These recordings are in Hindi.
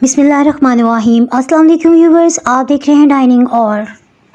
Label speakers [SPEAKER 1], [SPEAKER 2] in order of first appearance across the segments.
[SPEAKER 1] बिस्मिल्लाहिर्रहमानिर्रहीम। अस्सलाम वालेकुम व्यूअर्स, आप देख रहे हैं डाइनिंग। और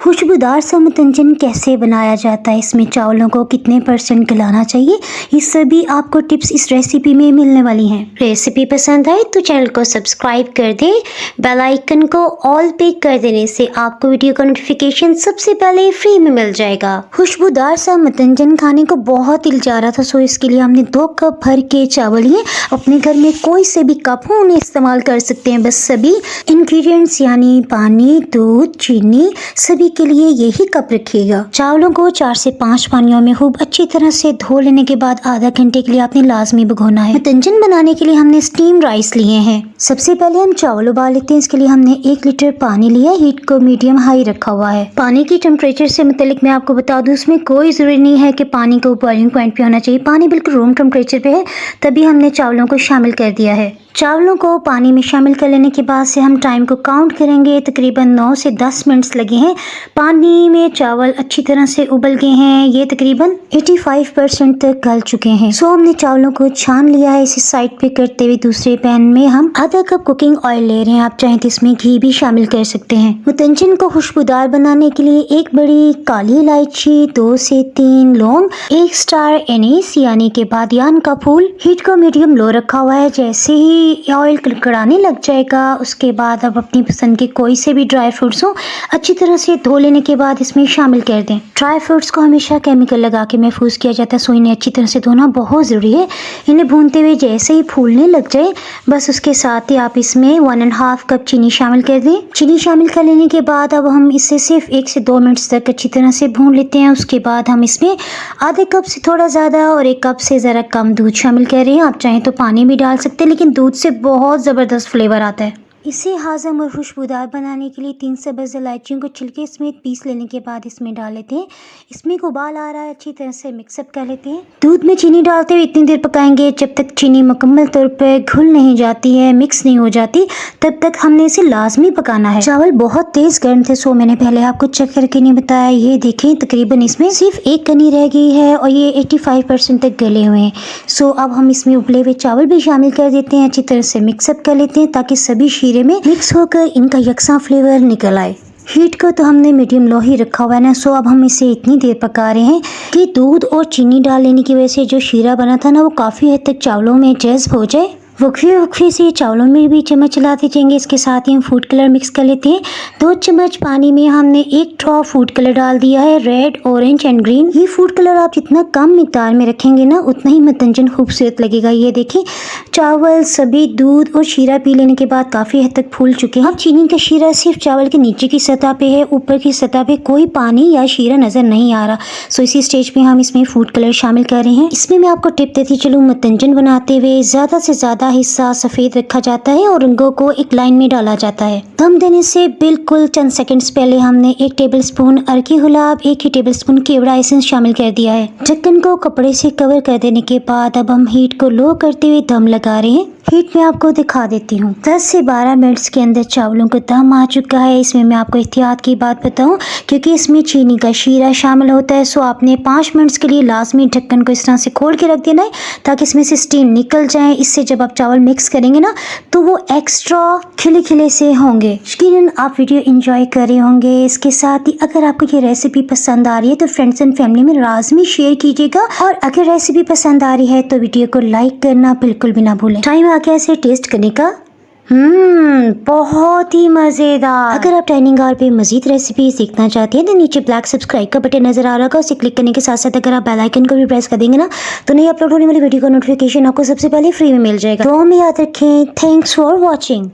[SPEAKER 1] खुशबूदार सा मतंजन कैसे बनाया जाता है, इसमें चावलों को कितने % गलाना चाहिए, ये सभी आपको टिप्स इस रेसिपी में मिलने वाली हैं। रेसिपी पसंद आए तो चैनल को सब्सक्राइब कर दें, बेल आइकन को ऑल पे कर देने से आपको वीडियो का नोटिफिकेशन सबसे पहले फ्री में मिल जाएगा। खुशबूदार सा मतंजन खाने को बहुत दिल चाह रहा था, सो इसके लिए हमने 2 कप भर के चावल लिए। अपने घर में कोई से भी कप हो उन्हें इस्तेमाल कर सकते हैं। बस सभी इंग्रेडिएंट्स यानी पानी, दूध, चीनी सभी के लिए यही कप रखिएगा। चावलों को 4 से 5 पानियों में खूब अच्छी तरह से धो लेने के बाद आधा घंटे के लिए आपने लाजमी भिगोना है। मतंजन बनाने के लिए हमने स्टीम राइस लिए हैं। सबसे पहले हम चावल उबाल लेते हैं। इसके लिए हमने 1 लीटर पानी लिया, हीट को मीडियम हाई रखा हुआ है। पानी की टेम्परेचर से मुतालिक मैं आपको बता दूं, इसमें कोई जरूरी नहीं है कि पानी को बॉइलिंग पॉइंट पे होना चाहिए। पानी बिल्कुल रूम टेम्परेचर पे है, तभी हमने चावलों को शामिल कर दिया है। चावलों को पानी में शामिल कर लेने के बाद से हम टाइम को काउंट करेंगे। तकरीबन 9 से 10 मिनट्स लगे हैं। पानी में चावल अच्छी तरह से उबल गए हैं, ये तकरीबन 85% तक गल चुके हैं। सो हमने चावलों को छान लिया है। इसे साइड पे करते हुए दूसरे पैन में हम आधा कप कुकिंग ऑयल ले रहे हैं। आप चाहें तो इसमें घी भी शामिल कर सकते हैं। मतंजन को खुशबूदार बनाने के लिए 1 बड़ी काली इलायची, 2 से 3 लौंग, 1 स्टार एनीस यानी के बादियान का फूल। हीट को मीडियम लो रखा हुआ है। जैसे ही ऑयल कड़कड़ाने लग जाएगा, उसके बाद अब अपनी पसंद के कोई से भी ड्राई फ्रूट्स हो अच्छी तरह से धो लेने के बाद इसमें शामिल कर दें। ड्राई फ्रूट्स को हमेशा केमिकल लगा के महफूज किया जाता है, सो इन्हें अच्छी तरह से धोना बहुत ज़रूरी है। इन्हें भूनते हुए जैसे ही फूलने लग जाए, बस उसके साथ ही आप इसमें 1.5 कप चीनी शामिल कर दें। चीनी शामिल कर लेने के बाद अब हम इसे सिर्फ 1 से 2 मिनट तक अच्छी तरह से भून लेते हैं। उसके बाद हम इसमें आधे कप से थोड़ा ज़्यादा और 1 कप से ज़रा कम दूध शामिल कर रहे हैं। आप चाहें तो पानी भी डाल सकते हैं, लेकिन दूध से बहुत ज़बरदस्त फ्लेवर आता है। इसे हाज़म और खुशबूदार बनाने के लिए 3 सब्ज़ इलायचियों को छिलके समेत पीस लेने के बाद इसमें डाल लेते हैं। इसमें एक उबाल आ रहा है, अच्छी तरह से मिक्सअप कर लेते हैं। दूध में चीनी डालते हुए इतनी देर पकाएंगे जब तक चीनी मुकम्मल तौर पर घुल नहीं जाती है, मिक्स नहीं हो जाती, तब तक हमने इसे लाजमी पकाना है। चावल बहुत तेज़ गर्म थे, सो मैंने पहले आपको चेक करके नहीं बताया। ये देखें, तकरीबन इसमें सिर्फ 1 कनी रह गई है और ये 85% तक गले हुए हैं। सो अब हम इसमें उबले हुए चावल भी शामिल कर देते हैं। अच्छी तरह से मिक्सअप कर लेते हैं ताकि सभी शीरे में मिक्स होकर इनका यकसा फ्लेवर निकल आए। हीट को तो हमने मीडियम लो ही रखा हुआ है ना। सो अब हम इसे इतनी देर पका रहे हैं कि दूध और चीनी डाल लेने की वजह से जो शीरा बना था ना, वो काफ़ी हद तक चावलों में जज़्ब हो जाए। वक्फे से चावलों में भी चम्मच चलाते जाएंगे। इसके साथ ही हम फूड कलर मिक्स कर लेते हैं। 2 चम्मच पानी में हमने 1 ड्रॉप फूड कलर डाल दिया है, रेड, ऑरेंज एंड ग्रीन। ये फूड कलर आप जितना कम मिकदार में रखेंगे ना, उतना ही मतंजन खूबसूरत लगेगा। ये देखें, चावल सभी दूध और शीरा पी लेने के बाद काफ़ी हद तक फूल चुके हैं। अब चीनी का शीरा सिर्फ चावल के नीचे की सतह पे है, ऊपर की सतह पे कोई पानी या शीरा नज़र नहीं आ रहा। सो इसी स्टेज पे हम इसमें फूड कलर शामिल कर रहे हैं। इसमें मैं आपको टिप देती चलूँ, मतंजन बनाते हुए ज़्यादा से ज़्यादा हिस्सा सफ़ेद रखा जाता है और रंगों को एक लाइन में डाला जाता है। दम देने से बिल्कुल चंद सेकंड्स पहले हमने 1 टेबलस्पून अरकी गुलाब, 1 ही टेबलस्पून केवड़ा एसेंस शामिल कर दिया है। ढक्कन को कपड़े से कवर कर देने के बाद अब हम हीट को लो करते हुए दम लगा रहे हैं। हीट में आपको दिखा देती हूँ। 10 से 12 मिनट्स के अंदर चावलों का दम आ चुका है। इसमें मैं आपको एहतियात की बात बताऊँ, क्योंकि इसमें चीनी का शीरा शामिल होता है। सो आपने 5 मिनट्स के लिए लाजमी ढक्कन को इस तरह से खोल के रख देना है ताकि इसमें से स्टीम निकल जाए। इससे जब आप चावल मिक्स करेंगे ना, तो वो एक्स्ट्रा खिले खिले से होंगे। यकीनन आप वीडियो एंजॉय कर रहे होंगे। इसके साथ ही अगर आपको ये रेसिपी पसंद आ रही है तो फ्रेंड्स एंड फैमिली में लाजमी शेयर कीजिएगा, और अगर रेसिपी पसंद आ रही है तो वीडियो को लाइक करना बिल्कुल भी ना भूलें। टाइम आ गया इसे टेस्ट करने का। बहुत ही मज़ेदार। अगर आप डाइनिंग हॉल पे मजीद रेसिपी सीखना चाहते हैं तो नीचे ब्लैक सब्सक्राइब का बटन नजर आ रहा होगा, उसे क्लिक करने के साथ साथ अगर आप बेल आइकन को भी प्रेस कर देंगे ना, तो नई अपलोड होने वाली वीडियो का नोटिफिकेशन आपको सबसे पहले फ्री में मिल जाएगा। दुआ में याद रखें। Thanks for watching.